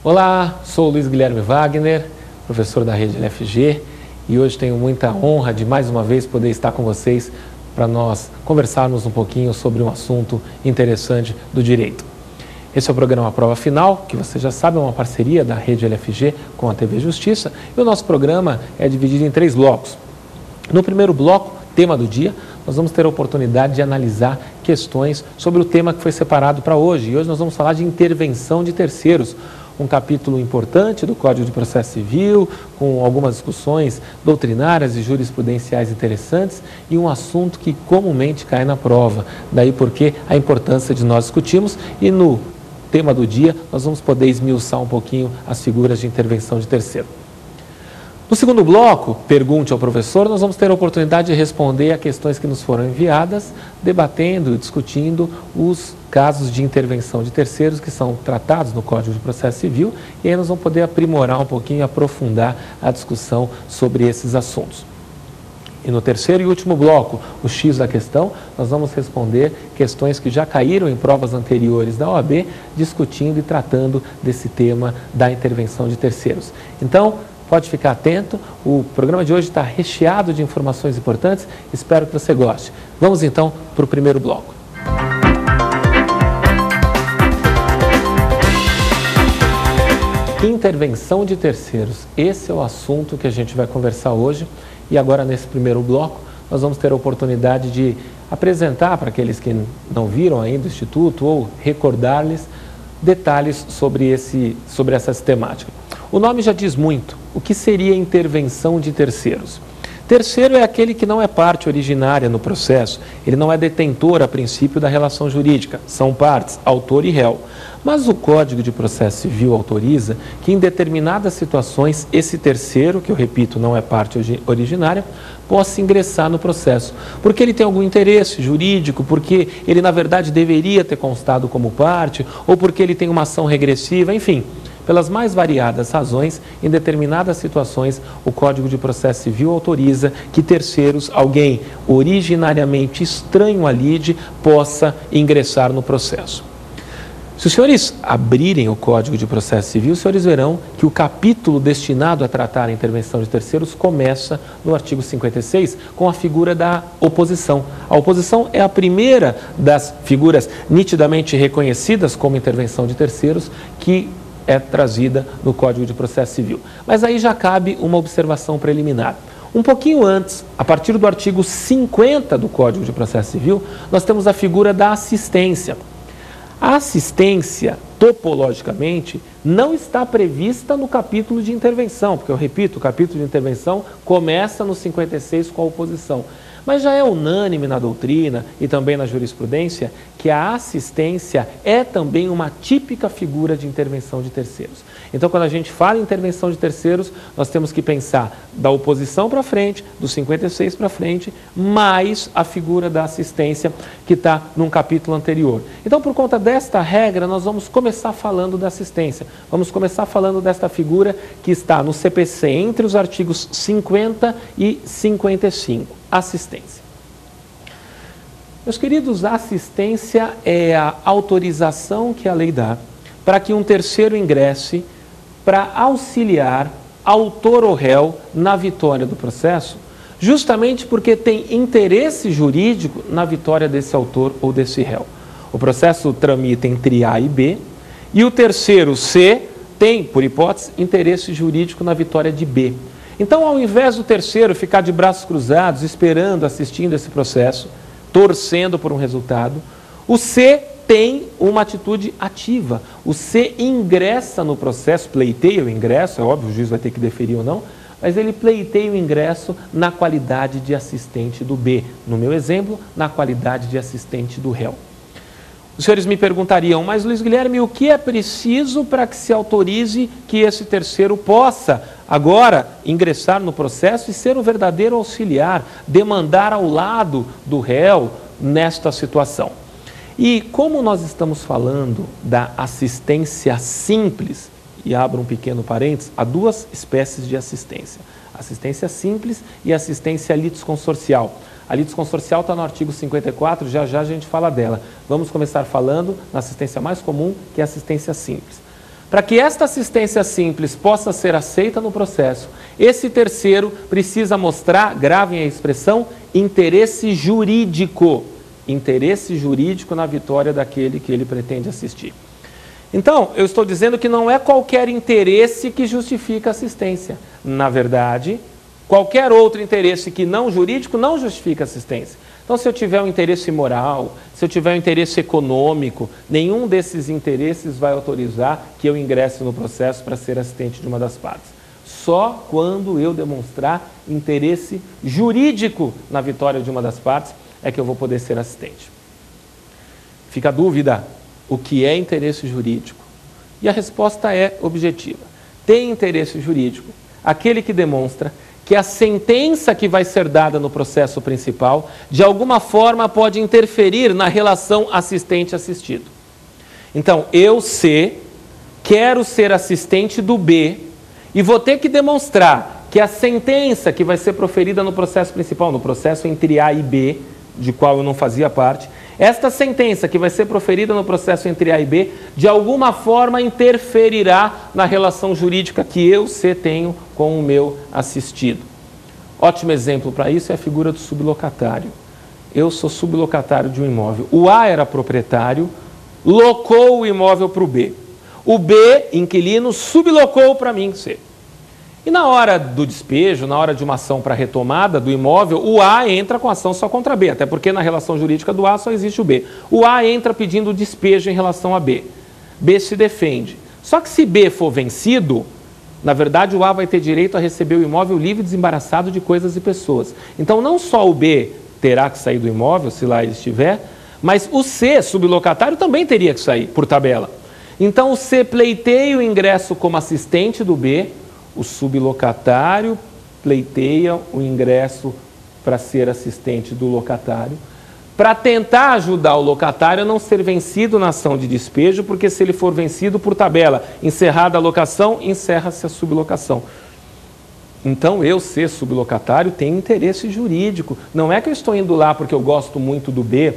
Olá, sou o Luiz Guilherme Wagner, professor da Rede LFG, e hoje tenho muita honra de mais uma vez poder estar com vocês para nós conversarmos um pouquinho sobre um assunto interessante do direito. Esse é o programa Prova Final, que você já sabe é uma parceria da Rede LFG com a TV Justiça, e o nosso programa é dividido em 3 blocos. No primeiro bloco, tema do dia, nós vamos ter a oportunidade de analisar questões sobre o tema que foi separado para hoje. E hoje nós vamos falar de intervenção de terceiros, um capítulo importante do Código de Processo Civil, com algumas discussões doutrinárias e jurisprudenciais interessantes e um assunto que comumente cai na prova. Daí porque a importância de nós discutirmos, e no tema do dia nós vamos poder esmiuçar um pouquinho as figuras de intervenção de terceiro. No segundo bloco, Pergunte ao Professor, nós vamos ter a oportunidade de responder a questões que nos foram enviadas, debatendo e discutindo os casos de intervenção de terceiros que são tratados no Código de Processo Civil, e aí nós vamos poder aprimorar um pouquinho e aprofundar a discussão sobre esses assuntos. E no terceiro e último bloco, o X da questão, nós vamos responder questões que já caíram em provas anteriores da OAB, discutindo e tratando desse tema da intervenção de terceiros. Então, pode ficar atento, o programa de hoje está recheado de informações importantes, espero que você goste. Vamos então para o primeiro bloco. Intervenção de terceiros, esse é o assunto que a gente vai conversar hoje, e agora nesse primeiro bloco nós vamos ter a oportunidade de apresentar para aqueles que não viram ainda o Instituto ou recordar-lhes detalhes sobre essa temática. O nome já diz muito. O que seria intervenção de terceiros? Terceiro é aquele que não é parte originária no processo, ele não é detentor a princípio da relação jurídica, são partes, autor e réu. Mas o Código de Processo Civil autoriza que em determinadas situações esse terceiro, que eu repito, não é parte originária, possa ingressar no processo, porque ele tem algum interesse jurídico, porque ele na verdade deveria ter constado como parte, ou porque ele tem uma ação regressiva, enfim. Pelas mais variadas razões, em determinadas situações, o Código de Processo Civil autoriza que terceiros, alguém originariamente estranho à lide, possa ingressar no processo. Se os senhores abrirem o Código de Processo Civil, os senhores verão que o capítulo destinado a tratar a intervenção de terceiros começa no artigo 56 com a figura da oposição. A oposição é a primeira das figuras nitidamente reconhecidas como intervenção de terceiros que é trazida no Código de Processo Civil. Mas aí já cabe uma observação preliminar. Um pouquinho antes, a partir do artigo 50 do Código de Processo Civil, nós temos a figura da assistência. A assistência, topologicamente, não está prevista no capítulo de intervenção, porque eu repito, o capítulo de intervenção começa no 56 com a oposição. Mas já é unânime na doutrina e também na jurisprudência que a assistência é também uma típica figura de intervenção de terceiros. Então, quando a gente fala em intervenção de terceiros, nós temos que pensar da oposição para frente, do 56 para frente, mais a figura da assistência que está num capítulo anterior. Então, por conta desta regra, nós vamos começar falando da assistência. Vamos começar falando desta figura que está no CPC entre os artigos 50 e 55. Assistência. Meus queridos, a assistência é a autorização que a lei dá para que um terceiro ingresse para auxiliar autor ou réu na vitória do processo, justamente porque tem interesse jurídico na vitória desse autor ou desse réu. O processo tramita entre A e B e o terceiro, C, tem, por hipótese, interesse jurídico na vitória de B. Então, ao invés do terceiro ficar de braços cruzados, esperando, assistindo esse processo, torcendo por um resultado, o C tem uma atitude ativa. O C ingressa no processo, pleiteia o ingresso, é óbvio, o juiz vai ter que deferir ou não, mas ele pleiteia o ingresso na qualidade de assistente do B. No meu exemplo, na qualidade de assistente do réu. Os senhores me perguntariam, mas Luiz Guilherme, o que é preciso para que se autorize que esse terceiro possa agora ingressar no processo e ser um verdadeiro auxiliar, demandar ao lado do réu nesta situação? E como nós estamos falando da assistência simples, e abro um pequeno parênteses, há duas espécies de assistência. Assistência simples e assistência litisconsorcial. A litisconsorcial está no artigo 54, já a gente fala dela. Vamos começar falando na assistência mais comum, que é a assistência simples. Para que esta assistência simples possa ser aceita no processo, esse terceiro precisa mostrar, gravem a expressão, interesse jurídico. Interesse jurídico na vitória daquele que ele pretende assistir. Então, eu estou dizendo que não é qualquer interesse que justifica a assistência. Na verdade, qualquer outro interesse que não jurídico não justifica a assistência. Então, se eu tiver um interesse moral, se eu tiver um interesse econômico, nenhum desses interesses vai autorizar que eu ingresse no processo para ser assistente de uma das partes. Só quando eu demonstrar interesse jurídico na vitória de uma das partes é que eu vou poder ser assistente. Fica a dúvida, o que é interesse jurídico? E a resposta é objetiva. Tem interesse jurídico aquele que demonstra que a sentença que vai ser dada no processo principal, de alguma forma pode interferir na relação assistente-assistido. Então, eu, C, quero ser assistente do B e vou ter que demonstrar que a sentença que vai ser proferida no processo principal, no processo entre A e B, de qual eu não fazia parte, esta sentença que vai ser proferida no processo entre A e B, de alguma forma interferirá na relação jurídica que eu, C, tenho com o meu assistido. Ótimo exemplo para isso é a figura do sublocatário. Eu sou sublocatário de um imóvel. O A era proprietário, locou o imóvel para o B. O B, inquilino, sublocou para mim, C. E na hora do despejo, na hora de uma ação para retomada do imóvel, o A entra com ação só contra B, até porque na relação jurídica do A só existe o B. O A entra pedindo despejo em relação a B. B se defende. Só que se B for vencido, na verdade o A vai ter direito a receber o imóvel livre e desembaraçado de coisas e pessoas. Então não só o B terá que sair do imóvel, se lá ele estiver, mas o C, sublocatário, também teria que sair, por tabela. Então o C pleiteia o ingresso como assistente do B, o sublocatário pleiteia o ingresso para ser assistente do locatário, para tentar ajudar o locatário a não ser vencido na ação de despejo, porque se ele for vencido por tabela, encerrada a locação, encerra-se a sublocação. Então, eu, ser sublocatário, tenho interesse jurídico. Não é que eu estou indo lá porque eu gosto muito do B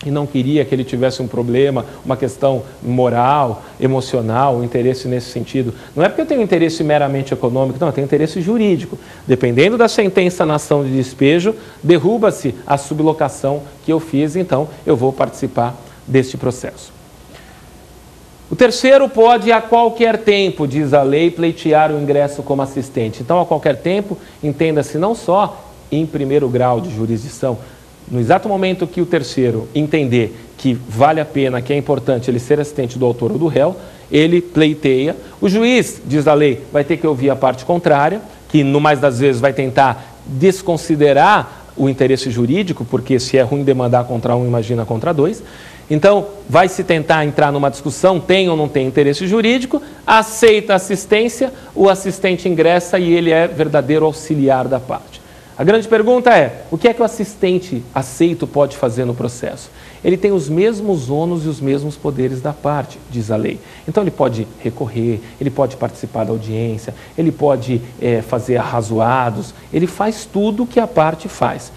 e não queria que ele tivesse um problema, uma questão moral, emocional, um interesse nesse sentido. Não é porque eu tenho interesse meramente econômico, não, eu tenho interesse jurídico. Dependendo da sentença na ação de despejo, derruba-se a sublocação que eu fiz, então eu vou participar deste processo. O terceiro pode a qualquer tempo, diz a lei, pleitear o ingresso como assistente. Então, a qualquer tempo, entenda-se não só em primeiro grau de jurisdição, no exato momento que o terceiro entender que vale a pena, que é importante ele ser assistente do autor ou do réu, ele pleiteia. O juiz, diz a lei, vai ter que ouvir a parte contrária, que no mais das vezes vai tentar desconsiderar o interesse jurídico, porque se é ruim demandar contra um, imagina contra dois. Então, vai se tentar entrar numa discussão, tem ou não tem interesse jurídico, aceita a assistência, o assistente ingressa e ele é verdadeiro auxiliar da parte. A grande pergunta é, o que é que o assistente aceito pode fazer no processo? Ele tem os mesmos ônus e os mesmos poderes da parte, diz a lei. Então ele pode recorrer, ele pode participar da audiência, ele pode fazer arrazoados, ele faz tudo o que a parte faz.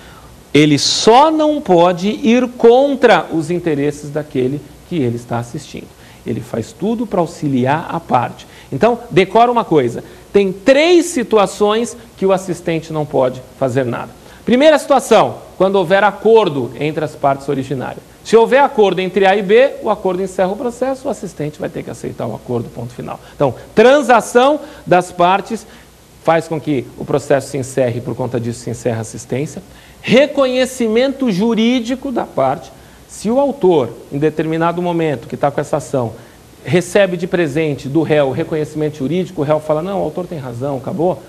Ele só não pode ir contra os interesses daquele que ele está assistindo. Ele faz tudo para auxiliar a parte. Então, decora uma coisa, tem 3 situações que o assistente não pode fazer nada. Primeira situação, quando houver acordo entre as partes originárias. Se houver acordo entre A e B, o acordo encerra o processo, o assistente vai ter que aceitar o acordo, ponto final. Então, transação das partes faz com que o processo se encerre, por conta disso se encerra a assistência. Reconhecimento jurídico da parte. Se o autor, em determinado momento que está com essa ação, recebe de presente do réu reconhecimento jurídico, o réu fala, não, o autor tem razão, acabou.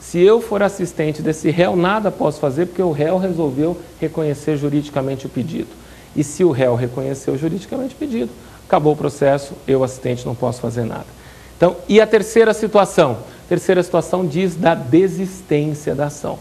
Se eu for assistente desse réu, nada posso fazer, porque o réu resolveu reconhecer juridicamente o pedido. E se o réu reconheceu juridicamente o pedido, acabou o processo, eu, assistente, não posso fazer nada. Então, e a terceira situação? A terceira situação diz da desistência da ação.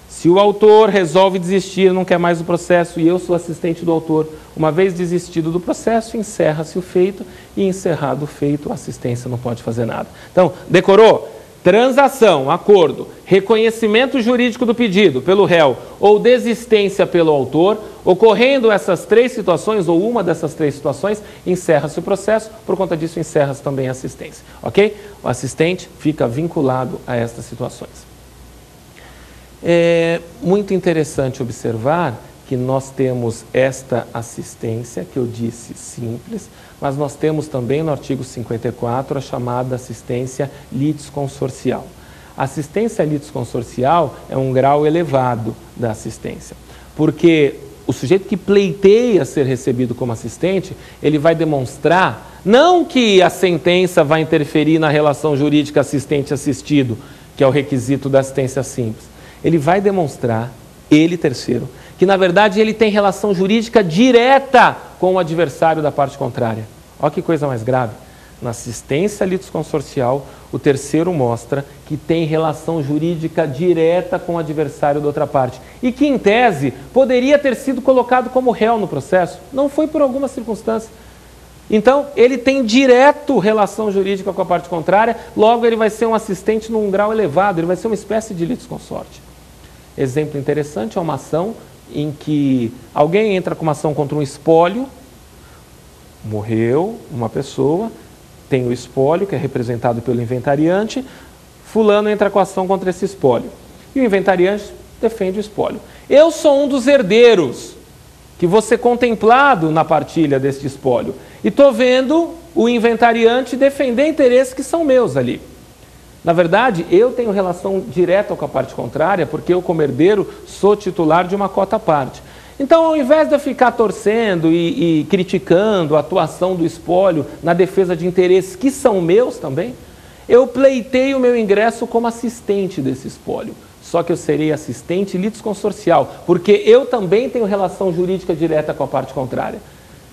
Se o autor resolve desistir, não quer mais o processo e eu sou assistente do autor, uma vez desistido do processo, encerra-se o feito e encerrado o feito, a assistência não pode fazer nada. Então, decorou? transação, acordo, reconhecimento jurídico do pedido pelo réu ou desistência pelo autor, ocorrendo essas três situações ou uma dessas três situações, encerra-se o processo, por conta disso encerra-se também a assistência, ok? O assistente fica vinculado a estas situações. É muito interessante observar que nós temos esta assistência, que eu disse simples, mas nós temos também no artigo 54 a chamada assistência litisconsorcial. A assistência litisconsorcial é um grau elevado da assistência, porque o sujeito que pleiteia ser recebido como assistente, ele vai demonstrar, não que a sentença vai interferir na relação jurídica assistente-assistido, que é o requisito da assistência simples, ele vai demonstrar, ele terceiro, que na verdade ele tem relação jurídica direta com o adversário da parte contrária. Olha que coisa mais grave. Na assistência litisconsorcial, o terceiro mostra que tem relação jurídica direta com o adversário da outra parte. E que, em tese, poderia ter sido colocado como réu no processo. Não foi por alguma circunstância. Então, ele tem direto relação jurídica com a parte contrária, logo ele vai ser um assistente num grau elevado, ele vai ser uma espécie de litisconsorte. Exemplo interessante é uma ação em que alguém entra com uma ação contra um espólio, morreu uma pessoa, tem o espólio, que é representado pelo inventariante, fulano entra com a ação contra esse espólio. E o inventariante defende o espólio. Eu sou um dos herdeiros, que vou ser contemplado na partilha deste espólio. E estou vendo o inventariante defender interesses que são meus ali. Na verdade, eu tenho relação direta com a parte contrária, porque eu, como herdeiro, sou titular de uma cota à parte. Então, ao invés de eu ficar torcendo e criticando a atuação do espólio na defesa de interesses que são meus também, eu pleiteio o meu ingresso como assistente desse espólio. Só que eu serei assistente litisconsorcial, porque eu também tenho relação jurídica direta com a parte contrária.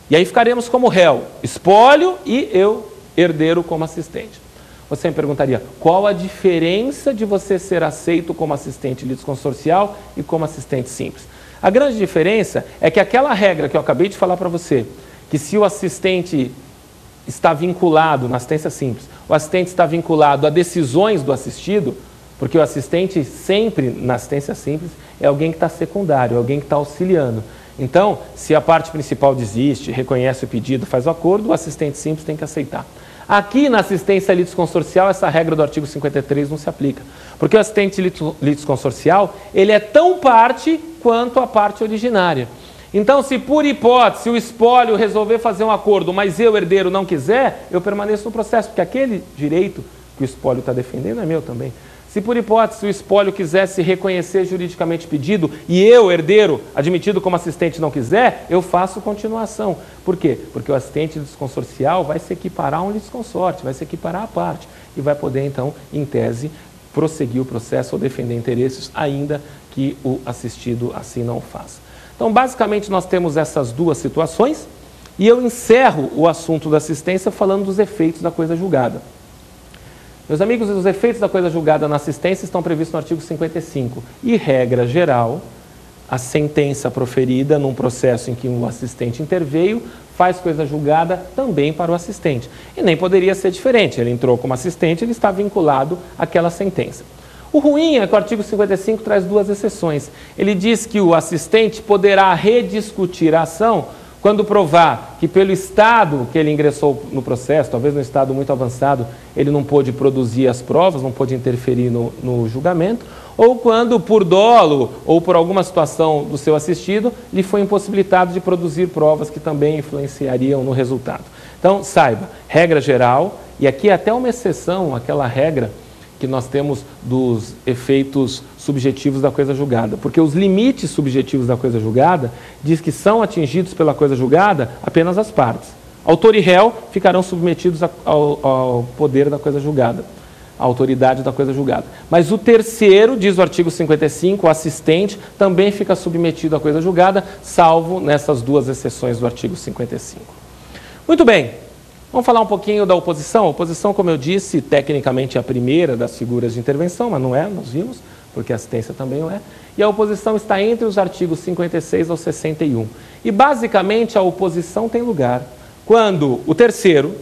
E aí ficaremos como réu, espólio e eu, herdeiro, como assistente. Você me perguntaria, qual a diferença de você ser aceito como assistente litisconsorcial e como assistente simples? A grande diferença é que aquela regra que eu acabei de falar para você, que se o assistente está vinculado, na assistência simples, o assistente está vinculado a decisões do assistido, porque o assistente sempre, na assistência simples, é alguém que está secundário, é alguém que está auxiliando. Então, se a parte principal desiste, reconhece o pedido, faz o acordo, o assistente simples tem que aceitar. Aqui na assistência litisconsorcial, essa regra do artigo 53 não se aplica. Porque o assistente litisconsorcial, ele é tão parte quanto a parte originária. Então, se por hipótese o espólio resolver fazer um acordo, mas eu, herdeiro, não quiser, eu permaneço no processo, porque aquele direito que o espólio está defendendo é meu também. Se por hipótese o espólio quisesse reconhecer juridicamente pedido e eu, herdeiro, admitido como assistente, não quiser, eu faço continuação. Por quê? Porque o assistente litisconsorcial vai se equiparar a um litisconsorte, vai se equiparar à parte e vai poder, então, em tese, prosseguir o processo ou defender interesses, ainda que o assistido assim não faça. Então, basicamente, nós temos essas duas situações e eu encerro o assunto da assistência falando dos efeitos da coisa julgada. Meus amigos, os efeitos da coisa julgada na assistência estão previstos no artigo 55. E, regra geral, a sentença proferida num processo em que um assistente interveio faz coisa julgada também para o assistente. E nem poderia ser diferente. Ele entrou como assistente, ele está vinculado àquela sentença. O ruim é que o artigo 55 traz duas exceções. Ele diz que o assistente poderá rediscutir a ação quando provar que pelo estado que ele ingressou no processo, talvez no estado muito avançado, ele não pôde produzir as provas, não pôde interferir no julgamento, ou quando por dolo ou por alguma situação do seu assistido, lhe foi impossibilitado de produzir provas que também influenciariam no resultado. Então, saiba, regra geral, e aqui é até uma exceção, aquela regra que nós temos dos efeitos subjetivos da coisa julgada. Porque os limites subjetivos da coisa julgada diz que são atingidos pela coisa julgada apenas as partes. Autor e réu ficarão submetidos ao poder da coisa julgada, à autoridade da coisa julgada. Mas o terceiro, diz o artigo 55, o assistente, também fica submetido à coisa julgada, salvo nessas duas exceções do artigo 55. Muito bem. Vamos falar um pouquinho da oposição. A oposição, como eu disse, tecnicamente é a primeira das figuras de intervenção, mas não é, nós vimos, porque a assistência também não é. E a oposição está entre os artigos 56 ao 61. E, basicamente, a oposição tem lugar quando o terceiro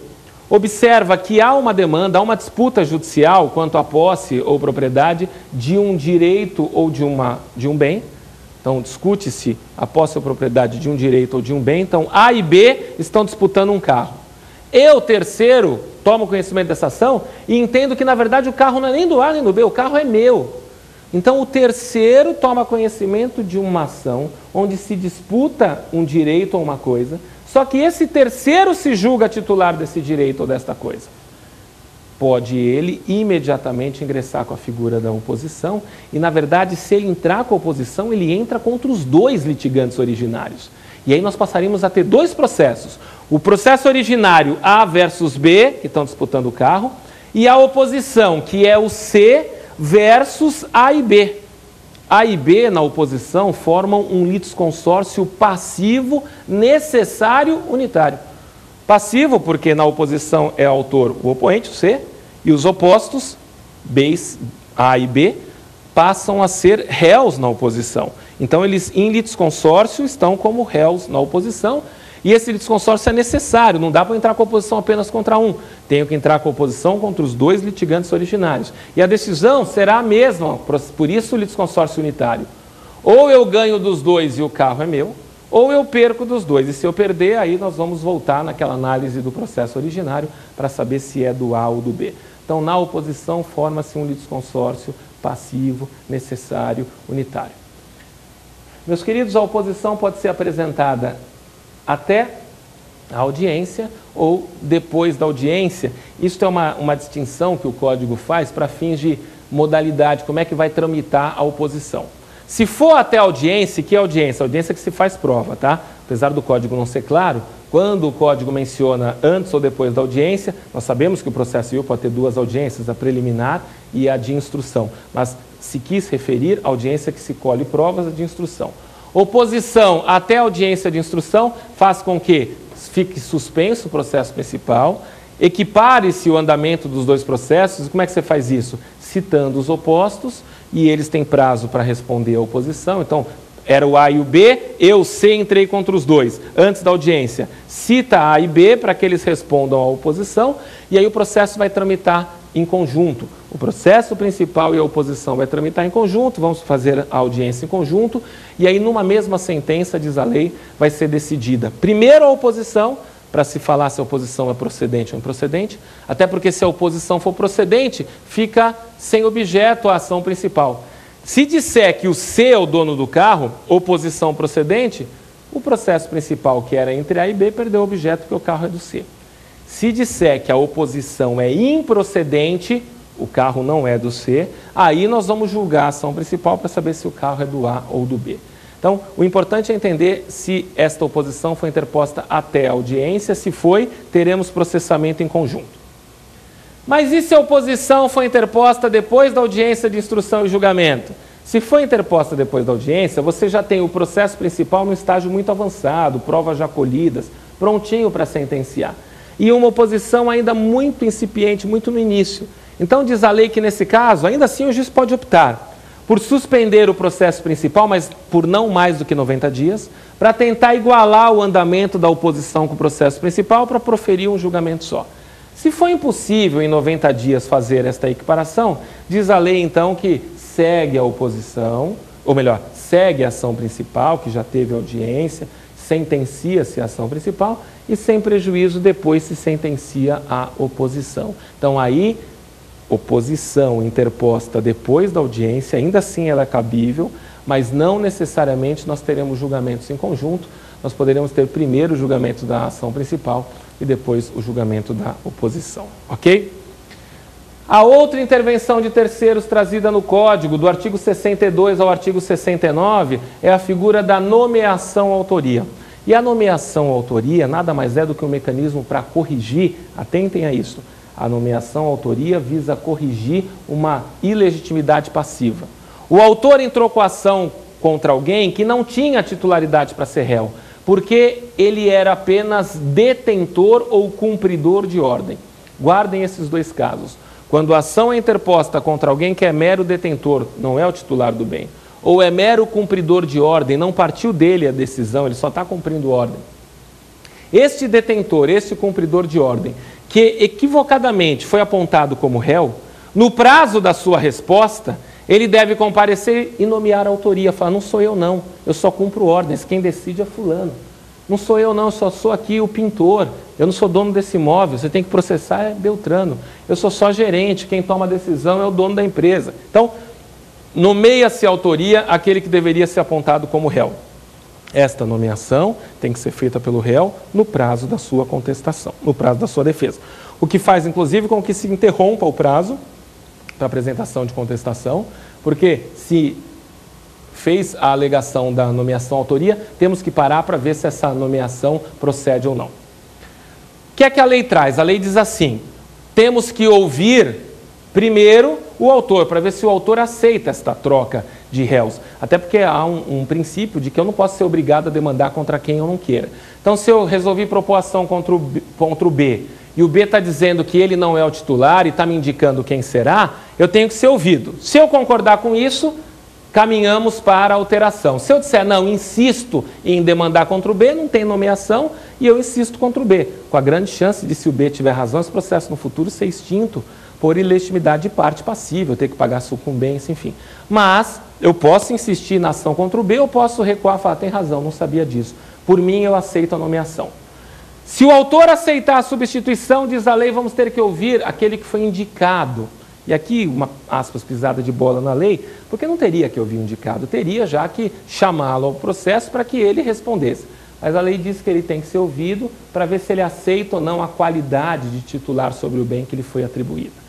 observa que há uma demanda, há uma disputa judicial quanto à posse ou propriedade de um direito ou de um bem. Então, discute-se a posse ou propriedade de um direito ou de um bem. Então, A e B estão disputando um carro. Eu, terceiro, tomo conhecimento dessa ação e entendo que, na verdade, o carro não é nem do A nem do B, o carro é meu. Então, o terceiro toma conhecimento de uma ação onde se disputa um direito ou uma coisa, só que esse terceiro se julga titular desse direito ou desta coisa. Pode ele imediatamente ingressar com a figura da oposição e, na verdade, se ele entrar com a oposição, ele entra contra os dois litigantes originários. E aí nós passaríamos a ter dois processos. O processo originário A versus B, que estão disputando o carro, e a oposição, que é o C versus A e B. A e B, na oposição, formam um litisconsórcio passivo necessário unitário. Passivo porque na oposição é autor o opoente, o C, e os opostos, A e B, passam a ser réus na oposição. Então, eles em litisconsórcio estão como réus na oposição, e esse litisconsórcio é necessário, não dá para entrar com a oposição apenas contra um. Tenho que entrar com a oposição contra os dois litigantes originários. E a decisão será a mesma, por isso o litisconsórcio unitário. Ou eu ganho dos dois e o carro é meu, ou eu perco dos dois. E se eu perder, aí nós vamos voltar naquela análise do processo originário para saber se é do A ou do B. Então, na oposição, forma-se um litisconsórcio passivo, necessário, unitário. Meus queridos, a oposição pode ser apresentada até a audiência ou depois da audiência. Isso é uma distinção que o Código faz para fins de modalidade, como é que vai tramitar a oposição. Se for até a audiência, que é audiência? A audiência que se faz prova, tá? Apesar do Código não ser claro, quando o Código menciona antes ou depois da audiência, nós sabemos que o processo civil pode ter duas audiências, a preliminar e a de instrução, mas se quis referir à audiência que se colhe provas, a de instrução. Oposição até a audiência de instrução faz com que fique suspenso o processo principal, equipare-se o andamento dos dois processos. E como é que você faz isso? Citando os opostos, e eles têm prazo para responder à oposição. Então, era o A e o B, eu, C, entrei contra os dois. Antes da audiência, cita A e B para que eles respondam à oposição, e aí o processo vai tramitar em conjunto. O processo principal e a oposição vai tramitar em conjunto, vamos fazer a audiência em conjunto, e aí numa mesma sentença, diz a lei, vai ser decidida primeiro a oposição, para se falar se a oposição é procedente ou improcedente, até porque se a oposição for procedente, fica sem objeto a ação principal. Se disser que o C é o dono do carro, oposição procedente, o processo principal, que era entre A e B, perdeu o objeto porque o carro é do C. Se disser que a oposição é improcedente, o carro não é do C, aí nós vamos julgar a ação principal para saber se o carro é do A ou do B. Então, o importante é entender se esta oposição foi interposta até a audiência. Se foi, teremos processamento em conjunto. Mas e se a oposição foi interposta depois da audiência de instrução e julgamento? Se foi interposta depois da audiência, você já tem o processo principal no estágio muito avançado, provas já colhidas, prontinho para sentenciar. E uma oposição ainda muito incipiente, muito no início. Então, diz a lei que nesse caso, ainda assim o juiz pode optar por suspender o processo principal, mas por não mais do que 90 dias, para tentar igualar o andamento da oposição com o processo principal para proferir um julgamento só. Se for impossível em 90 dias fazer esta equiparação, diz a lei então que segue a oposição, ou melhor, segue a ação principal, que já teve audiência, sentencia-se a ação principal e sem prejuízo depois se sentencia a oposição. Então aí, oposição interposta depois da audiência, ainda assim ela é cabível, mas não necessariamente nós teremos julgamentos em conjunto, nós poderemos ter primeiro o julgamento da ação principal e depois o julgamento da oposição, ok? A outra intervenção de terceiros trazida no Código, do artigo 62 ao artigo 69, é a figura da nomeação-autoria. E a nomeação-autoria nada mais é do que um mecanismo para corrigir, atentem a isso, a nomeação-autoria visa corrigir uma ilegitimidade passiva. O autor entrou com a ação contra alguém que não tinha titularidade para ser réu, porque ele era apenas detentor ou cumpridor de ordem. Guardem esses dois casos. Quando a ação é interposta contra alguém que é mero detentor, não é o titular do bem, ou é mero cumpridor de ordem, não partiu dele a decisão, ele só está cumprindo ordem. Este detentor, este cumpridor de ordem, que equivocadamente foi apontado como réu, no prazo da sua resposta, ele deve comparecer e nomear a autoria. Falar, não sou eu não, eu só cumpro ordens, quem decide é fulano. Não sou eu não, eu só sou aqui o pintor, eu não sou dono desse imóvel, você tem que processar é Beltrano. Eu sou só gerente, quem toma a decisão é o dono da empresa. Então, nomeia-se a autoria aquele que deveria ser apontado como réu. Esta nomeação tem que ser feita pelo réu no prazo da sua contestação, no prazo da sua defesa. O que faz, inclusive, com que se interrompa o prazo para apresentação de contestação, porque se fez a alegação da nomeação autoria, temos que parar para ver se essa nomeação procede ou não. O que é que a lei traz? A lei diz assim, temos que ouvir primeiro o autor, para ver se o autor aceita esta troca de réus. Até porque há um princípio de que eu não posso ser obrigado a demandar contra quem eu não queira. Então, se eu resolvi propor ação contra o B, e o B está dizendo que ele não é o titular e está me indicando quem será, eu tenho que ser ouvido. Se eu concordar com isso, caminhamos para a alteração. Se eu disser, não, insisto em demandar contra o B, não tem nomeação, e eu insisto contra o B, com a grande chance de, se o B tiver razão, esse processo no futuro ser extinto por ilegitimidade de parte passiva, eu ter que pagar sucumbência, enfim. Mas eu posso insistir na ação contra o B, eu posso recuar e falar, tem razão, não sabia disso. Por mim, eu aceito a nomeação. Se o autor aceitar a substituição, diz a lei, vamos ter que ouvir aquele que foi indicado. E aqui, uma aspas pisada de bola na lei, porque não teria que ouvir o indicado, teria já que chamá-lo ao processo para que ele respondesse. Mas a lei diz que ele tem que ser ouvido para ver se ele aceita ou não a qualidade de titular sobre o bem que lhe foi atribuída.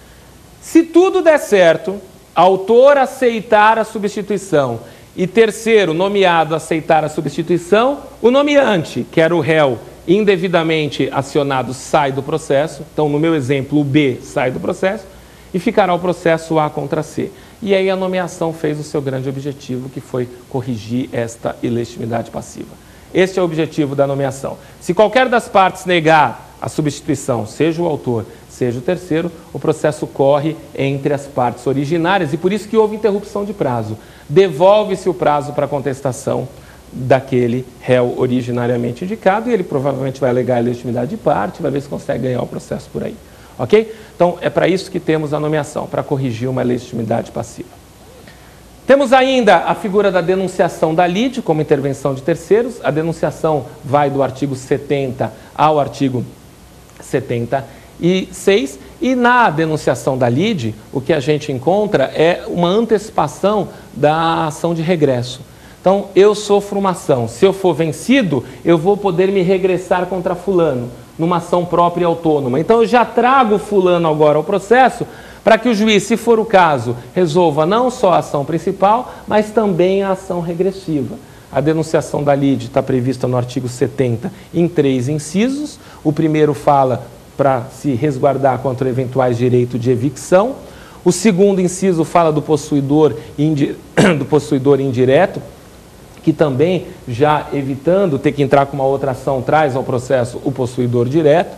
Se tudo der certo, autor aceitar a substituição e terceiro nomeado aceitar a substituição, o nomeante, que era o réu indevidamente acionado, sai do processo. Então, no meu exemplo, o B sai do processo e ficará o processo A contra C. E aí a nomeação fez o seu grande objetivo, que foi corrigir esta ilegitimidade passiva. Este é o objetivo da nomeação. Se qualquer das partes negar a substituição, seja o autor, seja o terceiro, o processo corre entre as partes originárias e por isso que houve interrupção de prazo. Devolve-se o prazo para contestação daquele réu originariamente indicado e ele provavelmente vai alegar a legitimidade de parte, vai ver se consegue ganhar o processo por aí. Ok? Então, é para isso que temos a nomeação, para corrigir uma legitimidade passiva. Temos ainda a figura da denunciação da lide como intervenção de terceiros. A denunciação vai do artigo 70 ao artigo 76. E na denunciação da lide, o que a gente encontra é uma antecipação da ação de regresso. Então, eu sofro uma ação. Se eu for vencido, eu vou poder me regressar contra fulano, numa ação própria e autônoma. Então, eu já trago fulano agora ao processo para que o juiz, se for o caso, resolva não só a ação principal, mas também a ação regressiva. A denunciação da lide está prevista no artigo 70 em 3 incisos. O primeiro fala para se resguardar contra eventuais direitos de evicção. O segundo inciso fala do possuidor indireto, que também, já evitando ter que entrar com uma outra ação, traz ao processo o possuidor direto.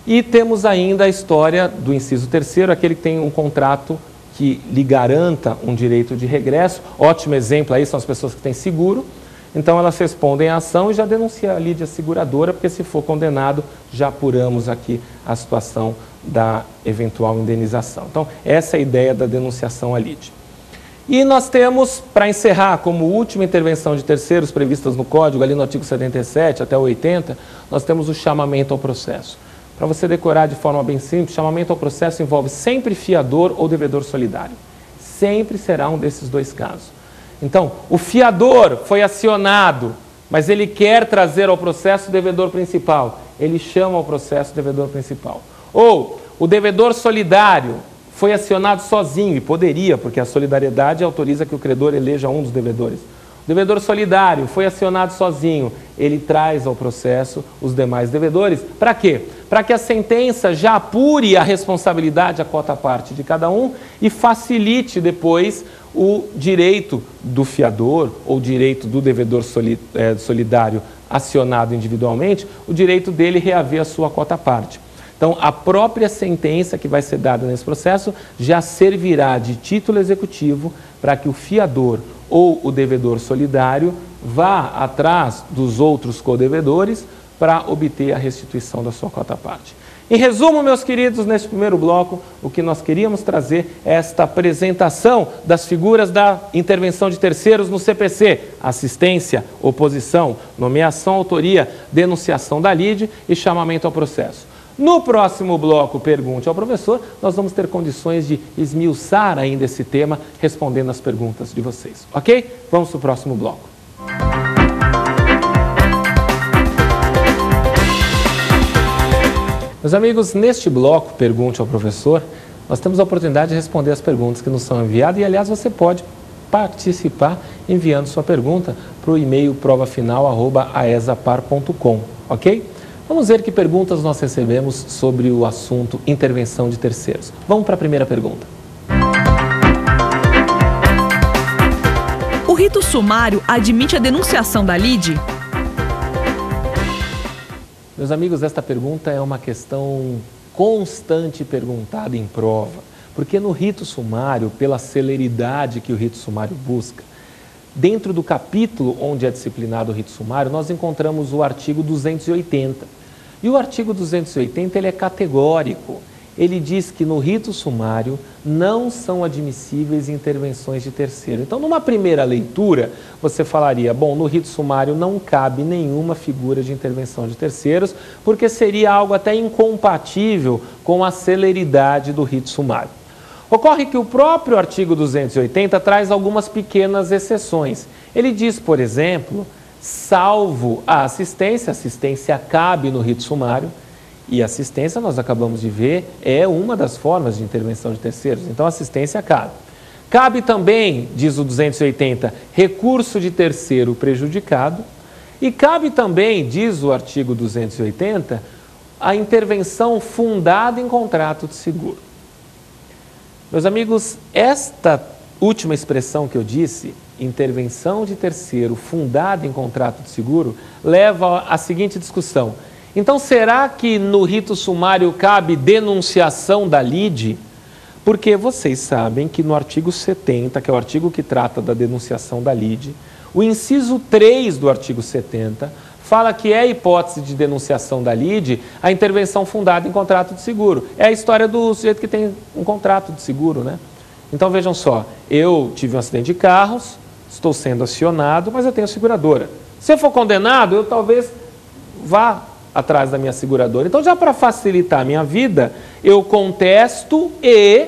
E temos ainda a história do inciso terceiro, aquele que tem um contrato que lhe garanta um direito de regresso. Ótimo exemplo aí são as pessoas que têm seguro. Então elas respondem à ação e já denunciam a lide seguradora, porque se for condenado, já apuramos aqui a situação da eventual indenização. Então essa é a ideia da denunciação à lide. E nós temos, para encerrar, como última intervenção de terceiros previstas no Código, ali no artigo 77 até o 80, nós temos o chamamento ao processo. Para você decorar de forma bem simples, chamamento ao processo envolve sempre fiador ou devedor solidário. Sempre será um desses dois casos. Então, o fiador foi acionado, mas ele quer trazer ao processo o devedor principal. Ele chama ao processo o devedor principal. Ou o devedor solidário foi acionado sozinho, e poderia, porque a solidariedade autoriza que o credor eleja um dos devedores. O devedor solidário foi acionado sozinho, ele traz ao processo os demais devedores. Para quê? Para que a sentença já apure a responsabilidade, a quota-parte de cada um e facilite depois o direito do fiador ou direito do devedor solidário acionado individualmente, o direito dele reaver a sua quota-parte. Então, a própria sentença que vai ser dada nesse processo já servirá de título executivo para que o fiador ou o devedor solidário vá atrás dos outros codevedores para obter a restituição da sua quota-parte. Em resumo, meus queridos, neste primeiro bloco, o que nós queríamos trazer é esta apresentação das figuras da intervenção de terceiros no CPC: assistência, oposição, nomeação, autoria, denunciação da lide e chamamento ao processo. No próximo bloco, Pergunte ao Professor, nós vamos ter condições de esmiuçar ainda esse tema, respondendo as perguntas de vocês. Ok? Vamos para o próximo bloco. Meus amigos, neste bloco, Pergunte ao Professor, nós temos a oportunidade de responder as perguntas que nos são enviadas e, aliás, você pode participar enviando sua pergunta para o e-mail provafinal@aesapar.com, ok? Vamos ver que perguntas nós recebemos sobre o assunto intervenção de terceiros. Vamos para a primeira pergunta. O rito sumário admite a denunciação da lide? Meus amigos, esta pergunta é uma questão constante perguntada em prova, porque no rito sumário, pela celeridade que o rito sumário busca, dentro do capítulo onde é disciplinado o rito sumário, nós encontramos o artigo 280. E o artigo 280 ele é categórico. Ele diz que no rito sumário não são admissíveis intervenções de terceiro. Então, numa primeira leitura, você falaria, bom, no rito sumário não cabe nenhuma figura de intervenção de terceiros, porque seria algo até incompatível com a celeridade do rito sumário. Ocorre que o próprio artigo 280 traz algumas pequenas exceções. Ele diz, por exemplo, salvo a assistência cabe no rito sumário, e assistência, nós acabamos de ver, é uma das formas de intervenção de terceiros. Então, assistência cabe. Cabe também, diz o 280, recurso de terceiro prejudicado. E cabe também, diz o artigo 280, a intervenção fundada em contrato de seguro. Meus amigos, esta última expressão que eu disse, intervenção de terceiro fundada em contrato de seguro, leva à seguinte discussão. Então, será que no rito sumário cabe denunciação da lide? Porque vocês sabem que no artigo 70, que é o artigo que trata da denunciação da lide, o inciso 3 do artigo 70 fala que é hipótese de denunciação da lide a intervenção fundada em contrato de seguro. É a história do sujeito que tem um contrato de seguro, né? Então, vejam só, eu tive um acidente de carros, estou sendo acionado, mas eu tenho seguradora. Se eu for condenado, eu talvez vá atrás da minha seguradora. Então, já para facilitar a minha vida, eu contesto e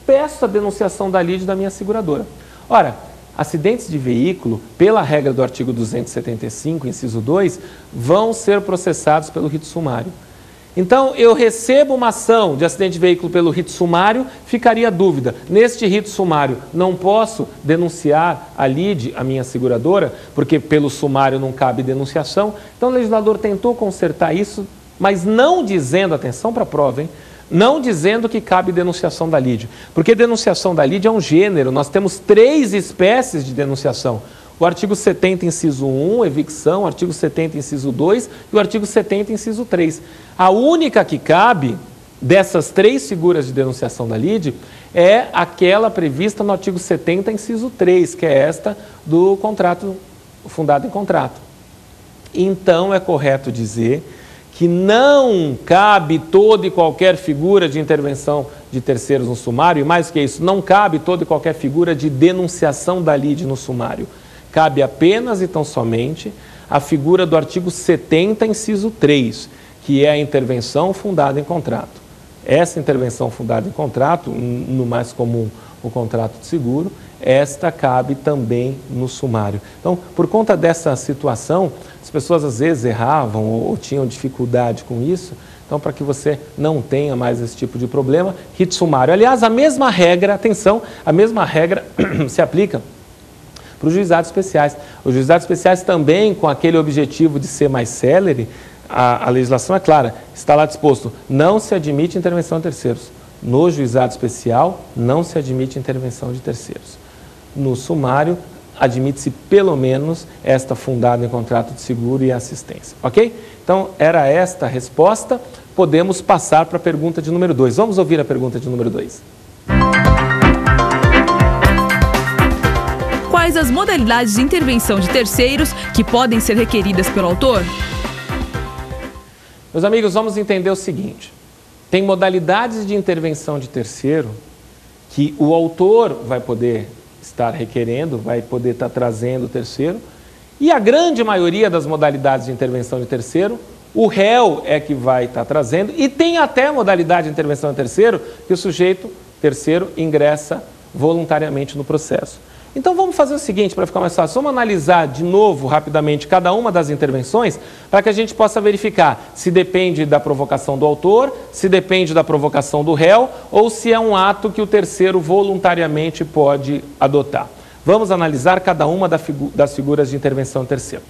peço a denunciação da lide da minha seguradora. Ora, acidentes de veículo, pela regra do artigo 275, inciso 2, vão ser processados pelo rito sumário. Então, eu recebo uma ação de acidente de veículo pelo rito sumário, ficaria a dúvida. Neste rito sumário, não posso denunciar a lide, a minha seguradora, porque pelo sumário não cabe denunciação. Então, o legislador tentou consertar isso, mas não dizendo, atenção para a prova, hein? Não dizendo que cabe denunciação da lide. Porque denunciação da lide é um gênero, nós temos 3 espécies de denunciação. O artigo 70, inciso 1, evicção, o artigo 70, inciso 2 e o artigo 70, inciso 3. A única que cabe dessas 3 figuras de denunciação da lide é aquela prevista no artigo 70, inciso 3, que é esta do contrato fundado em contrato. Então, é correto dizer que não cabe toda e qualquer figura de intervenção de terceiros no sumário, e mais que isso, não cabe toda e qualquer figura de denunciação da lide no sumário. Cabe apenas e tão somente a figura do artigo 70, inciso 3, que é a intervenção fundada em contrato. Essa intervenção fundada em contrato, no mais comum o contrato de seguro, esta cabe também no sumário. Então, por conta dessa situação, as pessoas às vezes erravam ou tinham dificuldade com isso. Então, para que você não tenha mais esse tipo de problema, rito sumário. Aliás, a mesma regra, atenção, a mesma regra se aplica para os juizados especiais. Os juizados especiais também, com aquele objetivo de ser mais célere, a legislação é clara, está lá disposto, não se admite intervenção de terceiros. No juizado especial, não se admite intervenção de terceiros. No sumário, admite-se pelo menos esta fundada em contrato de seguro e assistência. Ok? Então, era esta a resposta. Podemos passar para a pergunta de número 2. Vamos ouvir a pergunta de número 2. Quais as modalidades de intervenção de terceiros que podem ser requeridas pelo autor? Meus amigos, vamos entender o seguinte. Tem modalidades de intervenção de terceiro que o autor vai poder estar requerendo, vai poder estar trazendo o terceiro, e a grande maioria das modalidades de intervenção de terceiro, o réu é que vai estar trazendo, e tem até modalidade de intervenção de terceiro que o sujeito terceiro ingressa voluntariamente no processo. Então vamos fazer o seguinte, para ficar mais fácil, vamos analisar de novo, rapidamente, cada uma das intervenções, para que a gente possa verificar se depende da provocação do autor, se depende da provocação do réu, ou se é um ato que o terceiro voluntariamente pode adotar. Vamos analisar cada uma das figuras de intervenção terceiro.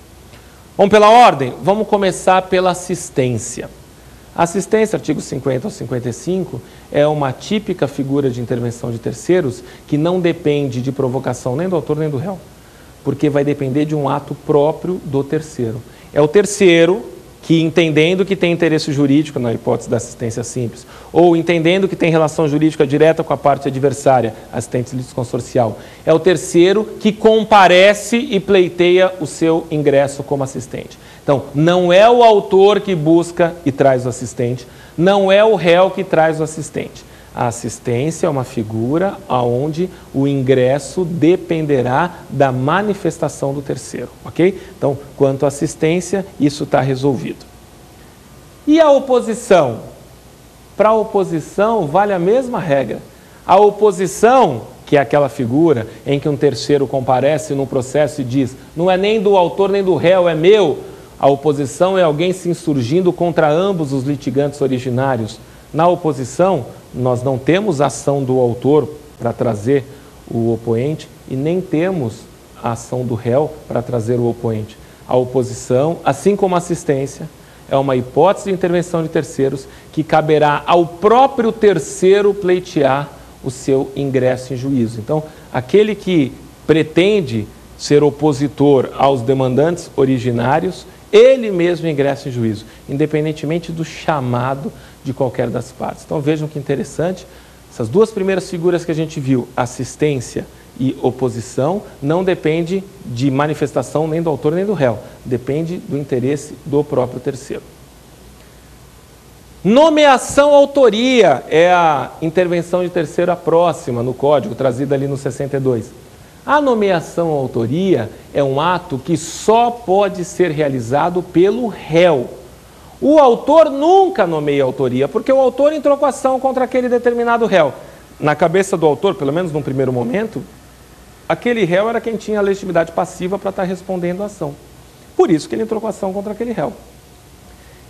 Vamos pela ordem? Vamos começar pela assistência. A assistência, artigo 50 ao 55, é uma típica figura de intervenção de terceiros que não depende de provocação nem do autor nem do réu, porque vai depender de um ato próprio do terceiro. É o terceiro que, entendendo que tem interesse jurídico, na hipótese da assistência simples, ou entendendo que tem relação jurídica direta com a parte adversária, assistente litisconsorcial, é o terceiro que comparece e pleiteia o seu ingresso como assistente. Então, não é o autor que busca e traz o assistente, não é o réu que traz o assistente. A assistência é uma figura onde o ingresso dependerá da manifestação do terceiro, ok? Então, quanto à assistência, isso está resolvido. E a oposição? Para a oposição, vale a mesma regra. A oposição, que é aquela figura em que um terceiro comparece no processo e diz, não é nem do autor nem do réu, é meu. A oposição é alguém se insurgindo contra ambos os litigantes originários. Na oposição, nós não temos ação do autor para trazer o opoente e nem temos a ação do réu para trazer o opoente. A oposição, assim como a assistência, é uma hipótese de intervenção de terceiros que caberá ao próprio terceiro pleitear o seu ingresso em juízo. Então, aquele que pretende ser opositor aos demandantes originários, ele mesmo ingressa em juízo, independentemente do chamado de qualquer das partes. Então vejam que interessante, essas duas primeiras figuras que a gente viu, assistência e oposição, não depende de manifestação nem do autor nem do réu, depende do interesse do próprio terceiro. Nomeação autoria é a intervenção de terceiro a próxima no Código, trazida ali no 62. A nomeação autoria é um ato que só pode ser realizado pelo réu. O autor nunca nomeia autoria, porque o autor entrou com ação contra aquele determinado réu. Na cabeça do autor, pelo menos num primeiro momento, aquele réu era quem tinha a legitimidade passiva para estar respondendo a ação. Por isso que ele entrou com ação contra aquele réu.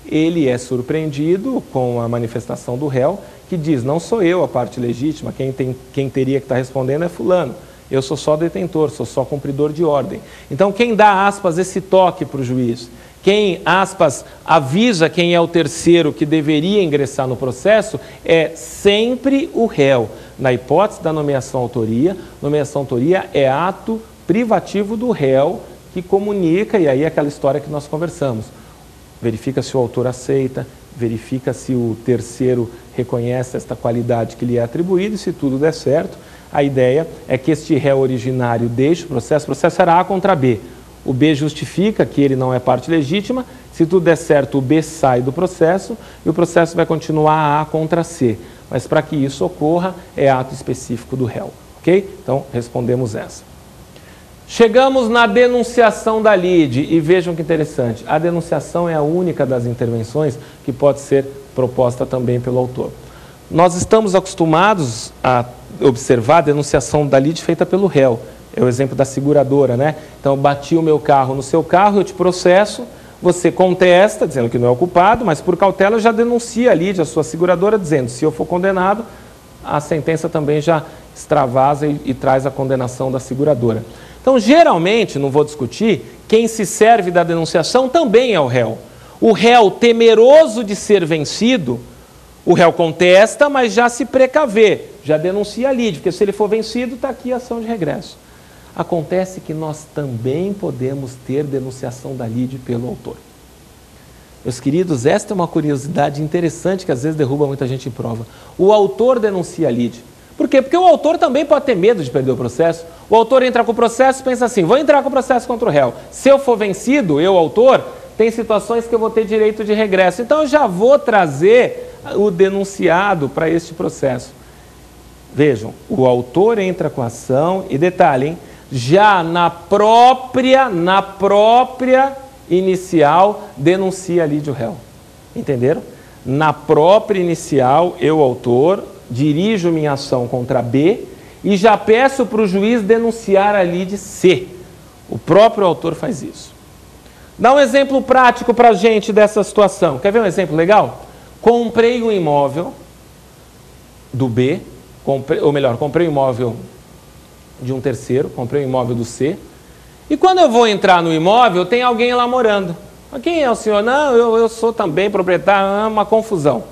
Ele é surpreendido com a manifestação do réu, que diz, não sou eu a parte legítima, quem teria que estar respondendo é fulano. Eu sou só detentor, sou só cumpridor de ordem. Então, quem dá, aspas, esse toque para o juiz, quem, aspas, avisa quem é o terceiro que deveria ingressar no processo, é sempre o réu. Na hipótese da nomeação autoria é ato privativo do réu que comunica, e aí é aquela história que nós conversamos. Verifica se o autor aceita, verifica se o terceiro reconhece esta qualidade que lhe é atribuída, e se tudo der certo, a ideia é que este réu originário deixe o processo era A contra B. O B justifica que ele não é parte legítima, se tudo der certo, o B sai do processo e o processo vai continuar A contra C. Mas para que isso ocorra, é ato específico do réu, ok? Então, respondemos essa. Chegamos na denunciação da lide e vejam que interessante, a denunciação é a única das intervenções que pode ser proposta também pelo autor. Nós estamos acostumados a observar a denunciação da lide feita pelo réu. É o exemplo da seguradora, né? Então, eu bati o meu carro no seu carro, eu te processo, você contesta, dizendo que não é o culpado, mas por cautela já denuncia a lide, a sua seguradora, dizendo, se eu for condenado, a sentença também já extravasa e traz a condenação da seguradora. Então, geralmente, não vou discutir, quem se serve da denunciação também é o réu. O réu, temeroso de ser vencido, o réu contesta, mas já se precavê, já denuncia a lide, porque se ele for vencido, está aqui a ação de regresso. Acontece que nós também podemos ter denunciação da lide pelo autor. Meus queridos, esta é uma curiosidade interessante que às vezes derruba muita gente em prova. O autor denuncia a lide. Por quê? Porque o autor também pode ter medo de perder o processo. O autor entra com o processo e pensa assim, vou entrar com o processo contra o réu. Se eu for vencido, eu, autor, tem situações que eu vou ter direito de regresso. Então, eu já vou trazer o denunciado para este processo. Vejam, o autor entra com a ação e detalhe, hein? Já na própria inicial, denuncia a lide o réu. Entenderam? Na própria inicial, eu, autor, dirijo minha ação contra B e já peço para o juiz denunciar a lide C. O próprio autor faz isso. Dá um exemplo prático para a gente dessa situação. Quer ver um exemplo legal? Comprei um imóvel do B, comprei um imóvel de um terceiro, comprei um imóvel do C, e quando eu vou entrar no imóvel, tem alguém lá morando. Quem é o senhor? Não, eu sou também proprietário, é uma confusão.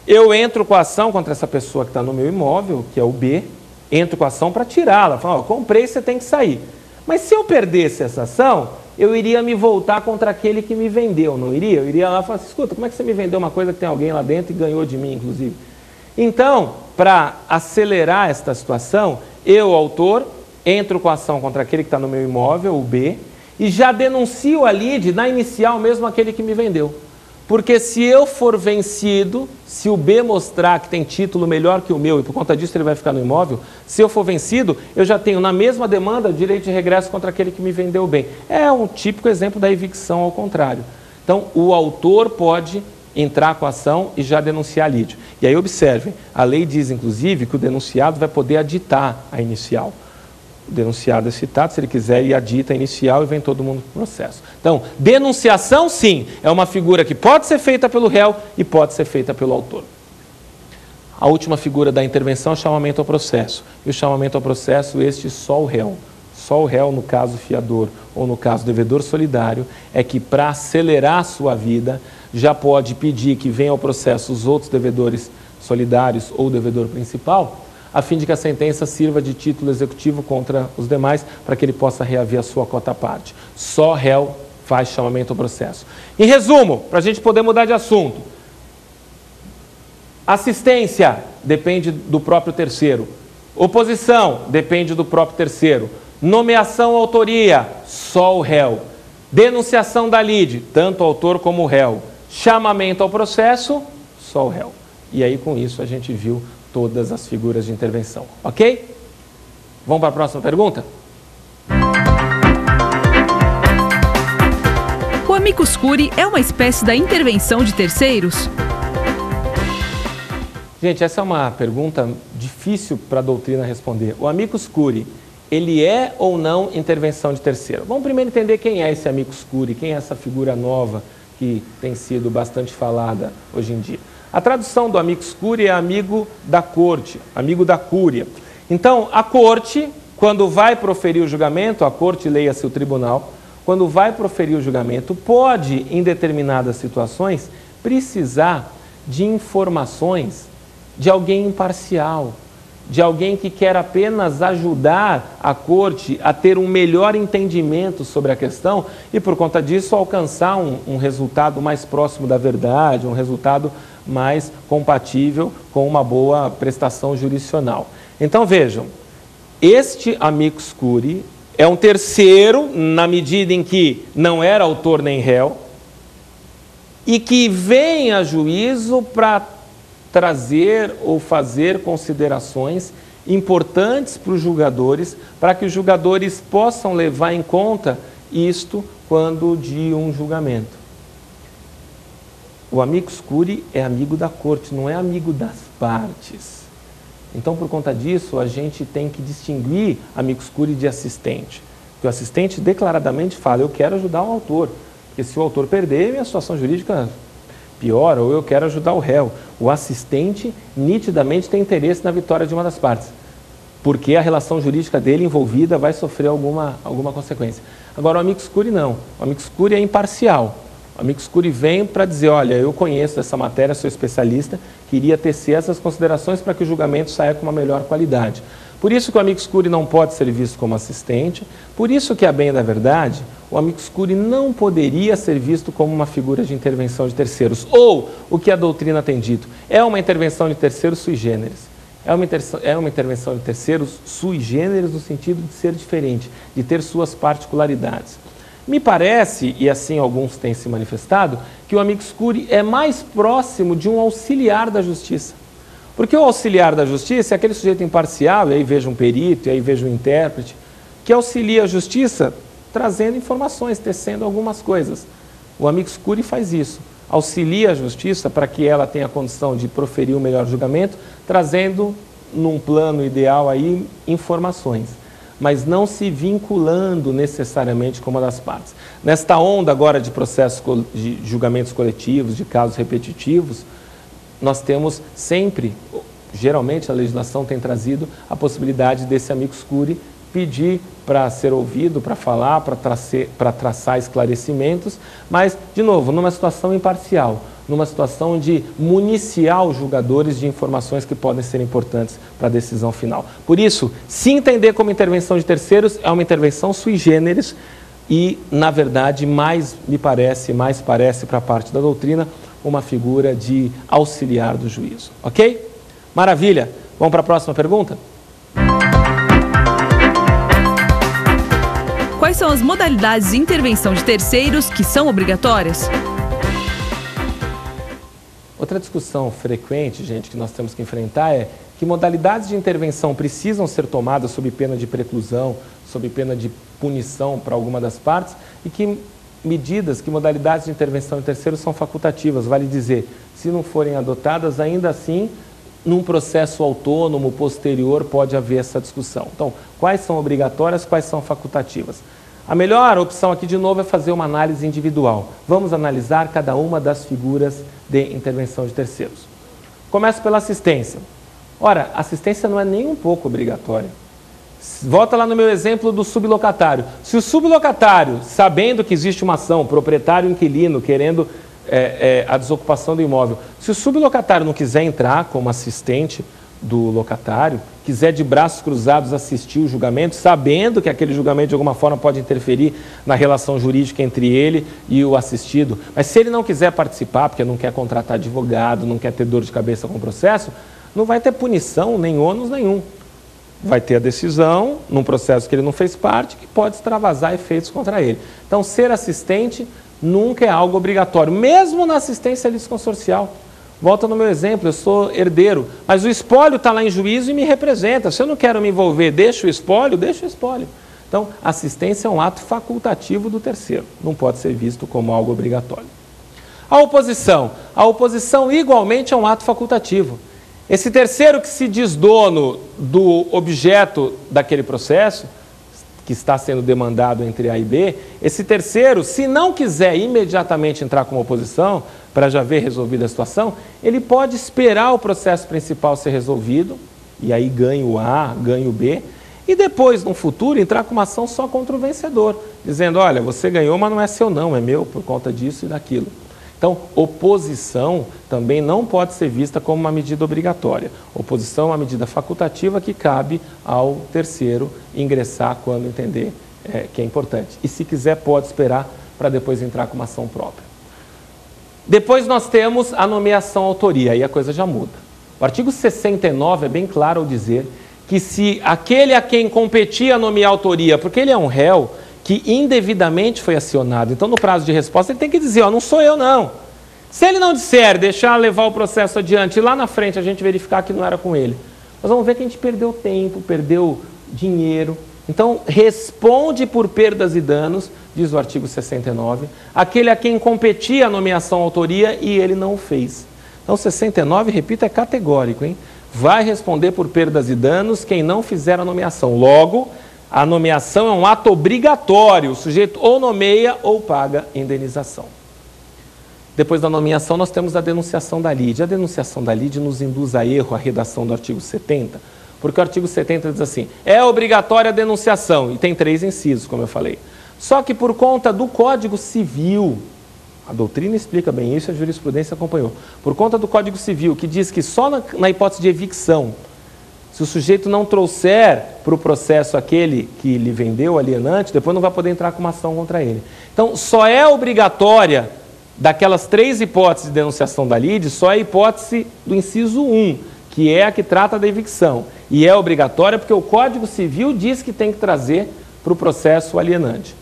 Eu entro com a ação contra essa pessoa que está no meu imóvel, que é o B, entro com a ação para tirá-la. Falo, comprei, você tem que sair. Mas se eu perdesse essa ação, eu iria me voltar contra aquele que me vendeu, não iria? Eu iria lá e falar assim, escuta, como é que você me vendeu uma coisa que tem alguém lá dentro e ganhou de mim, inclusive? Então, para acelerar esta situação, eu, autor, entro com a ação contra aquele que está no meu imóvel, o B, e já denuncio a lide na inicial mesmo aquele que me vendeu. Porque se eu for vencido, se o B mostrar que tem título melhor que o meu e por conta disso ele vai ficar no imóvel, se eu for vencido, eu já tenho na mesma demanda direito de regresso contra aquele que me vendeu o bem. É um típico exemplo da evicção ao contrário. Então, o autor pode entrar com a ação e já denunciar a lide. E aí observem, a lei diz inclusive que o denunciado vai poder aditar a inicial. O denunciado é citado, se ele quiser, e adita a inicial e vem todo mundo para o processo. Então, denunciação, sim, é uma figura que pode ser feita pelo réu e pode ser feita pelo autor. A última figura da intervenção é o chamamento ao processo. E o chamamento ao processo, só o réu. Só o réu, no caso fiador ou no caso devedor solidário, é que para acelerar a sua vida, já pode pedir que venham ao processo os outros devedores solidários ou o devedor principal, a fim de que a sentença sirva de título executivo contra os demais, para que ele possa reaver a sua cota à parte. Só réu faz chamamento ao processo. Em resumo, para a gente poder mudar de assunto, assistência depende do próprio terceiro, oposição depende do próprio terceiro, nomeação, autoria, só o réu, denunciação da lide, tanto o autor como o réu, chamamento ao processo, só o réu. E aí com isso a gente viu todas as figuras de intervenção, ok? Vamos para a próxima pergunta? O amicus curiae é uma espécie da intervenção de terceiros? Gente, essa é uma pergunta difícil para a doutrina responder. O amicus curiae, ele é ou não intervenção de terceiro? Vamos primeiro entender quem é esse amicus curiae, quem é essa figura nova que tem sido bastante falada hoje em dia. A tradução do amicus curiae é amigo da corte, amigo da cúria. Então, a corte, quando vai proferir o julgamento, a corte, leia-se o tribunal, quando vai proferir o julgamento, pode, em determinadas situações, precisar de informações de alguém imparcial, de alguém que quer apenas ajudar a corte a ter um melhor entendimento sobre a questão e, por conta disso, alcançar um resultado mais próximo da verdade, um resultado mais compatível com uma boa prestação jurisdicional. Então, vejam, este amicus curiae é um terceiro, na medida em que não era autor nem réu, e que vem a juízo para trazer ou fazer considerações importantes para os julgadores, para que os julgadores possam levar em conta isto quando de um julgamento. O amicus curiae é amigo da corte, não é amigo das partes. Então, por conta disso, a gente tem que distinguir amicus curiae de assistente. Porque o assistente declaradamente fala, eu quero ajudar o autor, porque se o autor perder, minha situação jurídica piora, ou eu quero ajudar o réu. O assistente nitidamente tem interesse na vitória de uma das partes, porque a relação jurídica dele envolvida vai sofrer alguma consequência. Agora, o amicus curiae não. O amicus curiae é imparcial. O amicus curiae vem para dizer, olha, eu conheço essa matéria, sou especialista, queria tecer essas considerações para que o julgamento saia com uma melhor qualidade. Por isso que o amicus curiae não pode ser visto como assistente, por isso que, a bem da verdade, o amicus curiae não poderia ser visto como uma figura de intervenção de terceiros. Ou, o que a doutrina tem dito, é uma intervenção de terceiros sui generis. É uma intervenção de terceiros sui generis no sentido de ser diferente, de ter suas particularidades. Me parece, e assim alguns têm se manifestado, que o amicus curiae é mais próximo de um auxiliar da justiça. Porque o auxiliar da justiça é aquele sujeito imparcial, e aí veja um perito, e aí veja um intérprete, que auxilia a justiça trazendo informações, tecendo algumas coisas. O amicus curiae faz isso, auxilia a justiça para que ela tenha a condição de proferir o melhor julgamento, trazendo, num plano ideal, aí, informações, mas não se vinculando necessariamente com uma das partes. Nesta onda agora de processos de julgamentos coletivos, de casos repetitivos, nós temos sempre, geralmente a legislação tem trazido a possibilidade desse amicus curiae pedir para ser ouvido, para falar, para traçar esclarecimentos, mas, de novo, numa situação imparcial, numa situação de municiar os julgadores de informações que podem ser importantes para a decisão final. Por isso, se entender como intervenção de terceiros, é uma intervenção sui generis e, na verdade, mais parece para a parte da doutrina, uma figura de auxiliar do juízo. Ok? Maravilha! Vamos para a próxima pergunta? Quais são as modalidades de intervenção de terceiros que são obrigatórias? Outra discussão frequente, gente, que nós temos que enfrentar é que modalidades de intervenção precisam ser tomadas sob pena de preclusão, sob pena de punição para alguma das partes e que modalidades de intervenção de terceiros são facultativas, vale dizer, se não forem adotadas, ainda assim, num processo autônomo posterior pode haver essa discussão. Então, quais são obrigatórias, quais são facultativas? A melhor opção aqui, de novo, é fazer uma análise individual. Vamos analisar cada uma das figuras de intervenção de terceiros. Começo pela assistência. Ora, assistência não é nem um pouco obrigatória. Volta lá no meu exemplo do sublocatário. Se o sublocatário, sabendo que existe uma ação, proprietário e inquilino, querendo a desocupação do imóvel, se o sublocatário não quiser entrar como assistente do locatário, quiser de braços cruzados assistir o julgamento, sabendo que aquele julgamento de alguma forma pode interferir na relação jurídica entre ele e o assistido, mas se ele não quiser participar, porque não quer contratar advogado, não quer ter dor de cabeça com o processo, não vai ter punição, nem ônus nenhum. Vai ter a decisão, num processo que ele não fez parte, que pode extravasar efeitos contra ele. Então, ser assistente nunca é algo obrigatório, mesmo na assistência litisconsorcial. Volta no meu exemplo, eu sou herdeiro, mas o espólio está lá em juízo e me representa. Se eu não quero me envolver, deixo o espólio, deixo o espólio. Então, assistência é um ato facultativo do terceiro, não pode ser visto como algo obrigatório. A oposição igualmente é um ato facultativo. Esse terceiro que se diz dono do objeto daquele processo, que está sendo demandado entre A e B, esse terceiro, se não quiser imediatamente entrar como oposição, para já ver resolvida a situação, ele pode esperar o processo principal ser resolvido, e aí ganha o A, ganha o B, e depois, no futuro, entrar com uma ação só contra o vencedor, dizendo, olha, você ganhou, mas não é seu não, é meu por conta disso e daquilo. Então, oposição também não pode ser vista como uma medida obrigatória. Oposição é uma medida facultativa que cabe ao terceiro ingressar quando entender que é importante. E se quiser, pode esperar para depois entrar com uma ação própria. Depois nós temos a nomeação-autoria, aí a coisa já muda. O artigo 69 é bem claro ao dizer que se aquele a quem competia a nomear autoria, porque ele é um réu que indevidamente foi acionado, então no prazo de resposta ele tem que dizer, ó, não sou eu não. Se ele não disser, deixar levar o processo adiante, e lá na frente a gente verificar que não era com ele, nós vamos ver que a gente perdeu tempo, perdeu dinheiro. Então, responde por perdas e danos, diz o artigo 69, aquele a quem competia a nomeação autoria e ele não o fez. Então, 69, repito, é categórico, hein? Vai responder por perdas e danos quem não fizer a nomeação. Logo, a nomeação é um ato obrigatório, o sujeito ou nomeia ou paga indenização. Depois da nomeação, nós temos a denunciação da lide. A denunciação da lide nos induz a erro a redação do artigo 70, porque o artigo 70 diz assim, é obrigatória a denunciação, e tem 3 incisos, como eu falei. Só que por conta do Código Civil, a doutrina explica bem isso, a jurisprudência acompanhou, por conta do Código Civil, que diz que só na hipótese de evicção, se o sujeito não trouxer para o processo aquele que lhe vendeu o alienante, depois não vai poder entrar com uma ação contra ele. Então, só é obrigatória, daquelas 3 hipóteses de denunciação da lide, só é a hipótese do inciso 1, que é a que trata da evicção. E é obrigatória porque o Código Civil diz que tem que trazer para o processo o alienante.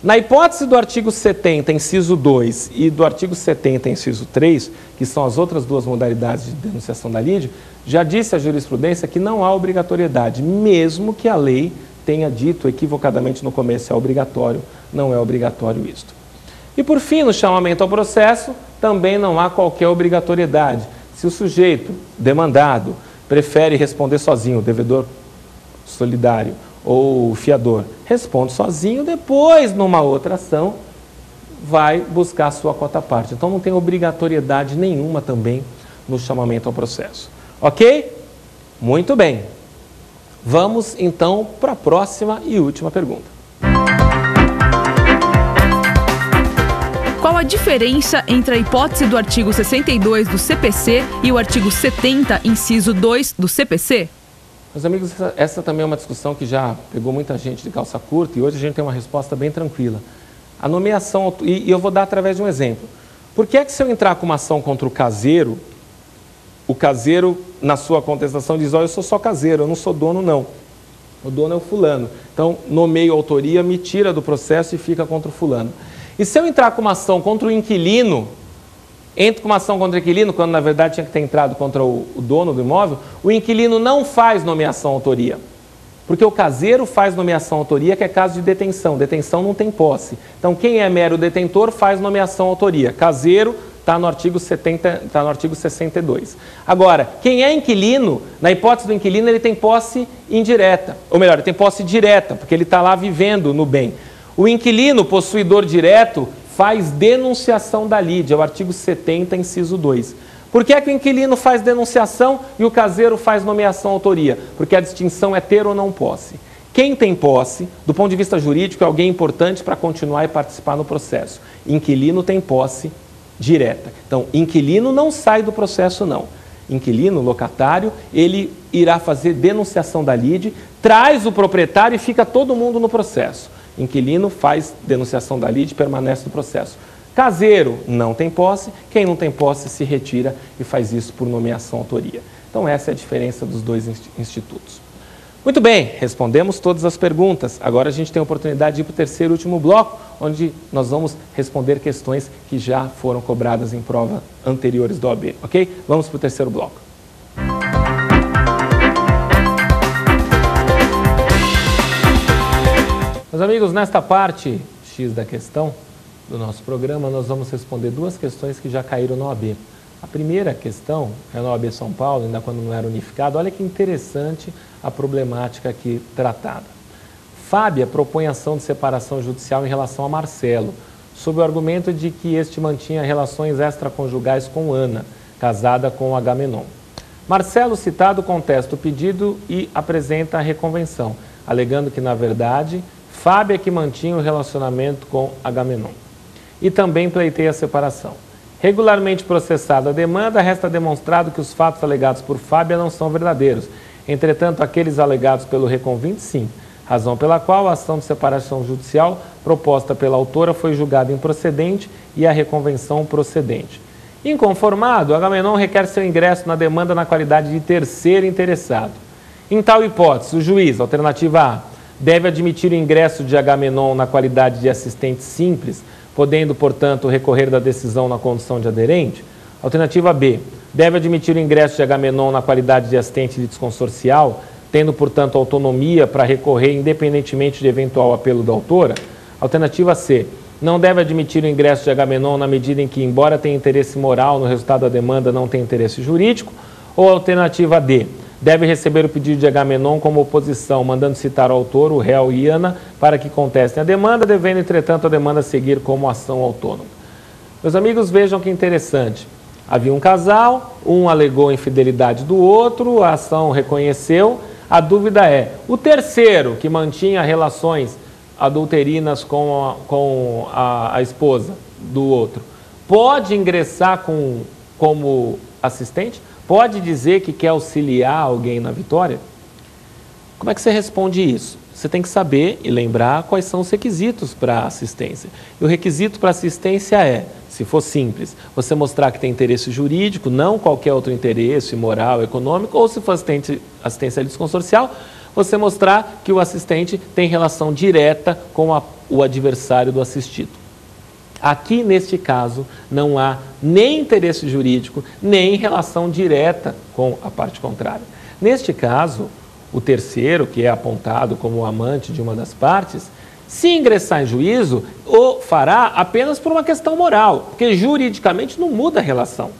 Na hipótese do artigo 70, inciso 2 e do artigo 70, inciso 3, que são as outras duas modalidades de denunciação da lide, já disse a jurisprudência que não há obrigatoriedade, mesmo que a lei tenha dito equivocadamente no começo é obrigatório, não é obrigatório isto. E por fim, no chamamento ao processo, também não há qualquer obrigatoriedade. Se o sujeito demandado prefere responder sozinho, o devedor solidário ou o fiador responde sozinho, depois, numa outra ação, vai buscar a sua quota parte. Então, não tem obrigatoriedade nenhuma também no chamamento ao processo. Ok? Muito bem. Vamos, então, para a próxima e última pergunta. Qual a diferença entre a hipótese do artigo 62 do CPC e o artigo 70, inciso 2 do CPC? Meus amigos, essa também é uma discussão que já pegou muita gente de calça curta e hoje a gente tem uma resposta bem tranquila. A nomeação, e eu vou dar através de um exemplo. Por que é que se eu entrar com uma ação contra o caseiro, na sua contestação, diz, olha, eu sou só caseiro, eu não sou dono, não. O dono é o fulano. Então, nomeio a autoria, me tira do processo e fica contra o fulano. E se eu entrar com uma ação contra o inquilino, entro com uma ação contra o inquilino, quando na verdade tinha que ter entrado contra o dono do imóvel, o inquilino não faz nomeação autoria. Porque o caseiro faz nomeação autoria, que é caso de detenção. Detenção não tem posse. Então, quem é mero detentor faz nomeação autoria. Caseiro está no artigo 70, está no artigo 62. Agora, quem é inquilino, na hipótese do inquilino, ele tem posse indireta. Ou melhor, ele tem posse direta, porque ele está lá vivendo no bem. O inquilino, possuidor direto, faz denunciação da lide, é o artigo 70, inciso 2. Por que é que o inquilino faz denunciação e o caseiro faz nomeação autoria? Porque a distinção é ter ou não posse. Quem tem posse, do ponto de vista jurídico, é alguém importante para continuar e participar no processo. Inquilino tem posse direta. Então, inquilino não sai do processo, não. Inquilino, locatário, ele irá fazer denunciação da lide, traz o proprietário e fica todo mundo no processo. Inquilino faz denunciação da lide e permanece no processo. Caseiro não tem posse, quem não tem posse se retira e faz isso por nomeação autoria. Então essa é a diferença dos dois institutos. Muito bem, respondemos todas as perguntas. Agora a gente tem a oportunidade de ir para o terceiro e último bloco, onde nós vamos responder questões que já foram cobradas em prova anteriores do OAB, ok? Vamos para o terceiro bloco. Meus amigos, nesta parte X da questão do nosso programa, nós vamos responder duas questões que já caíram na OAB. A primeira questão é na OAB São Paulo, ainda quando não era unificado. Olha que interessante a problemática aqui tratada. Fábia propõe ação de separação judicial em relação a Marcelo, sob o argumento de que este mantinha relações extraconjugais com Ana, casada com Agamenon. Marcelo, citado, contesta o pedido e apresenta a reconvenção, alegando que, na verdade, Fábia que mantinha o relacionamento com Agamenon. E também pleiteia a separação. Regularmente processada a demanda, resta demonstrado que os fatos alegados por Fábia não são verdadeiros. Entretanto, aqueles alegados pelo reconvinte, sim, razão pela qual a ação de separação judicial proposta pela autora foi julgada improcedente e a reconvenção procedente. Inconformado, Agamenon requer seu ingresso na demanda na qualidade de terceiro interessado. Em tal hipótese, o juiz, alternativa A, deve admitir o ingresso de Agamenon na qualidade de assistente simples, podendo, portanto, recorrer da decisão na condição de aderente. Alternativa B, deve admitir o ingresso de Agamenon na qualidade de assistente litisconsorcial, tendo, portanto, autonomia para recorrer independentemente de eventual apelo da autora. Alternativa C, não deve admitir o ingresso de Agamenon na medida em que, embora tenha interesse moral no resultado da demanda, não tem interesse jurídico. Ou alternativa D, deve receber o pedido de Agamenon como oposição, mandando citar o autor, o réu e Ana, para que contestem a demanda, devendo, entretanto, a demanda seguir como ação autônoma. Meus amigos, vejam que interessante. Havia um casal, um alegou a infidelidade do outro, a ação reconheceu. A dúvida é, o terceiro, que mantinha relações adulterinas com a esposa do outro, pode ingressar como assistente? Pode dizer que quer auxiliar alguém na vitória? Como é que você responde isso? você tem que saber e lembrar quais são os requisitos para assistência. E o requisito para assistência é, se for simples, você mostrar que tem interesse jurídico, não qualquer outro interesse moral, econômico, ou se for assistência litisconsorcial, você mostrar que o assistente tem relação direta com o adversário do assistido. Aqui, neste caso, não há nem interesse jurídico, nem relação direta com a parte contrária. Neste caso, o terceiro, que é apontado como o amante de uma das partes, se ingressar em juízo, o fará apenas por uma questão moral, porque juridicamente não muda a relação.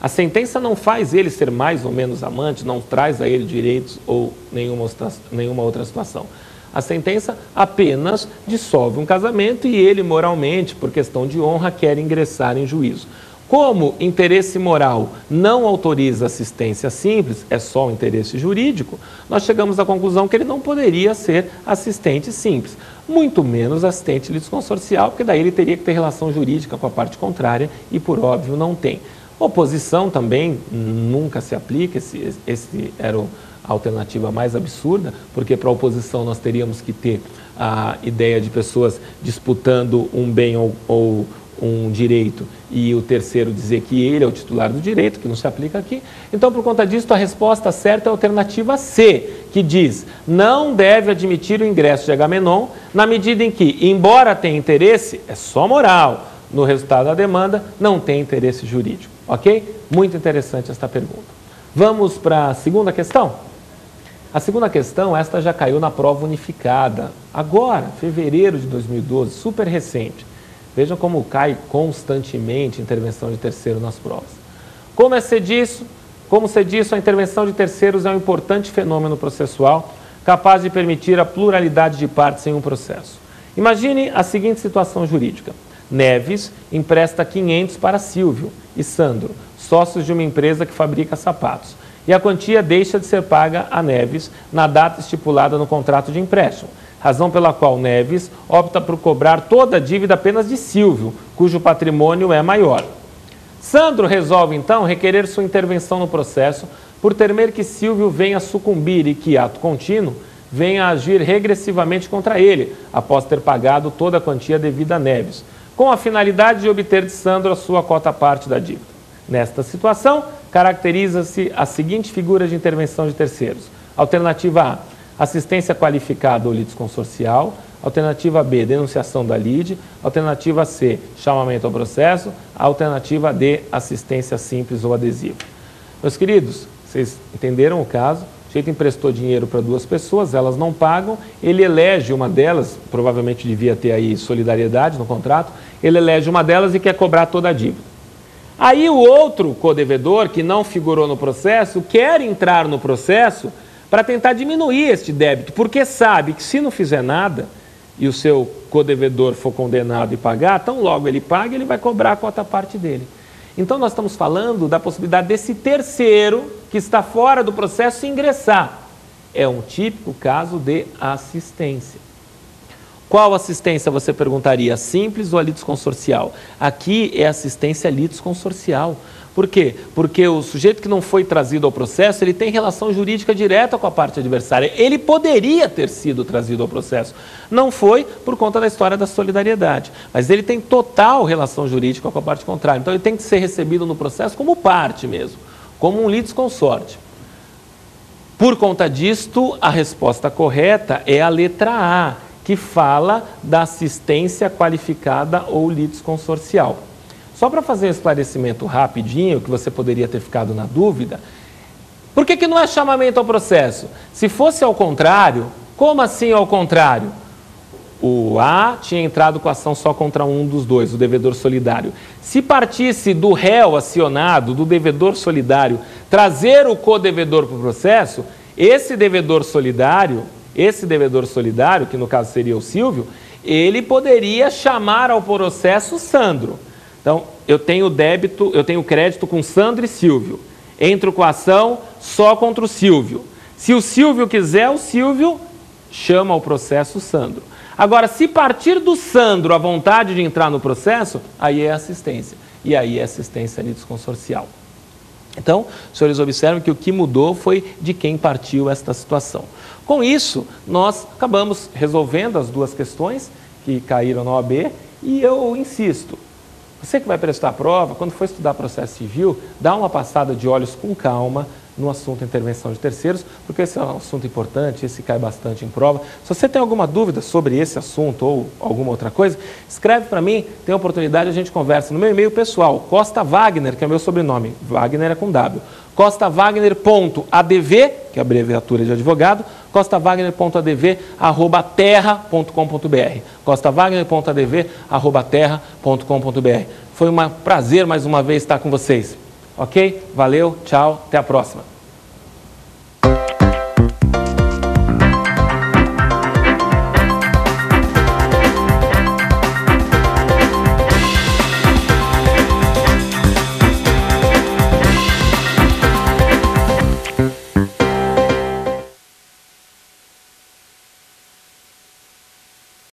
A sentença não faz ele ser mais ou menos amante, não traz a ele direitos ou nenhuma outra situação. A sentença apenas dissolve um casamento e ele moralmente, por questão de honra, quer ingressar em juízo. Como interesse moral não autoriza assistência simples, é só o interesse jurídico, nós chegamos à conclusão que ele não poderia ser assistente simples, muito menos assistente litisconsorcial, porque daí ele teria que ter relação jurídica com a parte contrária e, por óbvio, não tem. Oposição também nunca se aplica, esse era a alternativa mais absurda, porque para a oposição nós teríamos que ter a ideia de pessoas disputando um bem ou um direito e o terceiro dizer que ele é o titular do direito, que não se aplica aqui. Então, por conta disso, a resposta certa é a alternativa C, que diz: não deve admitir o ingresso de Agamenon na medida em que, embora tenha interesse, é só moral, no resultado da demanda, não tem interesse jurídico. Ok? Muito interessante esta pergunta. Vamos para a segunda questão? A segunda questão, esta já caiu na prova unificada, agora, fevereiro de 2012, super recente. Vejam como cai constantemente a intervenção de terceiro nas provas. Como se disse, a intervenção de terceiros é um importante fenômeno processual capaz de permitir a pluralidade de partes em um processo. Imagine a seguinte situação jurídica. Neves empresta 500 para Silvio e Sandro, sócios de uma empresa que fabrica sapatos, e a quantia deixa de ser paga a Neves na data estipulada no contrato de empréstimo, razão pela qual Neves opta por cobrar toda a dívida apenas de Silvio, cujo patrimônio é maior. Sandro resolve, então, requerer sua intervenção no processo por temer que Silvio venha sucumbir e que, ato contínuo, venha agir regressivamente contra ele, após ter pagado toda a quantia devida a Neves, com a finalidade de obter de Sandro a sua cota-parte da dívida. Nesta situação, caracteriza-se a seguinte figura de intervenção de terceiros. Alternativa A, assistência qualificada ou litisconsorcial. Alternativa B, denunciação da lide. Alternativa C, chamamento ao processo. Alternativa D, assistência simples ou adesiva. Meus queridos, vocês entenderam o caso? O sujeito emprestou dinheiro para duas pessoas, elas não pagam, ele elege uma delas, provavelmente devia ter aí solidariedade no contrato, ele elege uma delas e quer cobrar toda a dívida. Aí o outro codevedor, que não figurou no processo, quer entrar no processo para tentar diminuir este débito, porque sabe que se não fizer nada e o seu codevedor for condenado e pagar, tão logo ele paga, ele vai cobrar a cota-parte dele. Então nós estamos falando da possibilidade desse terceiro, que está fora do processo, ingressar. É um típico caso de assistência. Qual assistência, você perguntaria, simples ou a litisconsorcial? Aqui é assistência litisconsorcial. Por quê? Porque o sujeito que não foi trazido ao processo, ele tem relação jurídica direta com a parte adversária. Ele poderia ter sido trazido ao processo. Não foi por conta da história da solidariedade. Mas ele tem total relação jurídica com a parte contrária. Então ele tem que ser recebido no processo como parte mesmo, como um litisconsorte. Por conta disto, a resposta correta é a letra A, que fala da assistência qualificada ou litisconsorcial. Só para fazer um esclarecimento rapidinho, que você poderia ter ficado na dúvida, por que não é chamamento ao processo? Se fosse ao contrário, como assim ao contrário? O A tinha entrado com a ação só contra um dos dois, o devedor solidário. Se partisse do réu acionado, do devedor solidário, trazer o codevedor para o processo, esse devedor solidário, que no caso seria o Silvio, ele poderia chamar ao processo Sandro. Então, eu tenho crédito com Sandro e Silvio. Entro com a ação só contra o Silvio. Se o Silvio quiser, o Silvio chama ao processo Sandro. Agora, se partir do Sandro a vontade de entrar no processo, aí é assistência. E aí é assistência litisconsorcial. Então, os senhores observam que o que mudou foi de quem partiu esta situação. Com isso, nós acabamos resolvendo as duas questões que caíram na OAB e eu insisto, você que vai prestar a prova, quando for estudar processo civil, dá uma passada de olhos com calma no assunto intervenção de terceiros, porque esse é um assunto importante, esse cai bastante em prova. Se você tem alguma dúvida sobre esse assunto ou alguma outra coisa, escreve para mim, tem oportunidade, a gente conversa no meu e-mail pessoal, Costa Wagner, que é o meu sobrenome, Wagner é com W, costavagner.adv, que é a abreviatura de advogado, costavagner.adv@terra.com.br, costavagner.adv@terra.com.br. Foi um prazer mais uma vez estar com vocês. Ok? Valeu, tchau, até a próxima.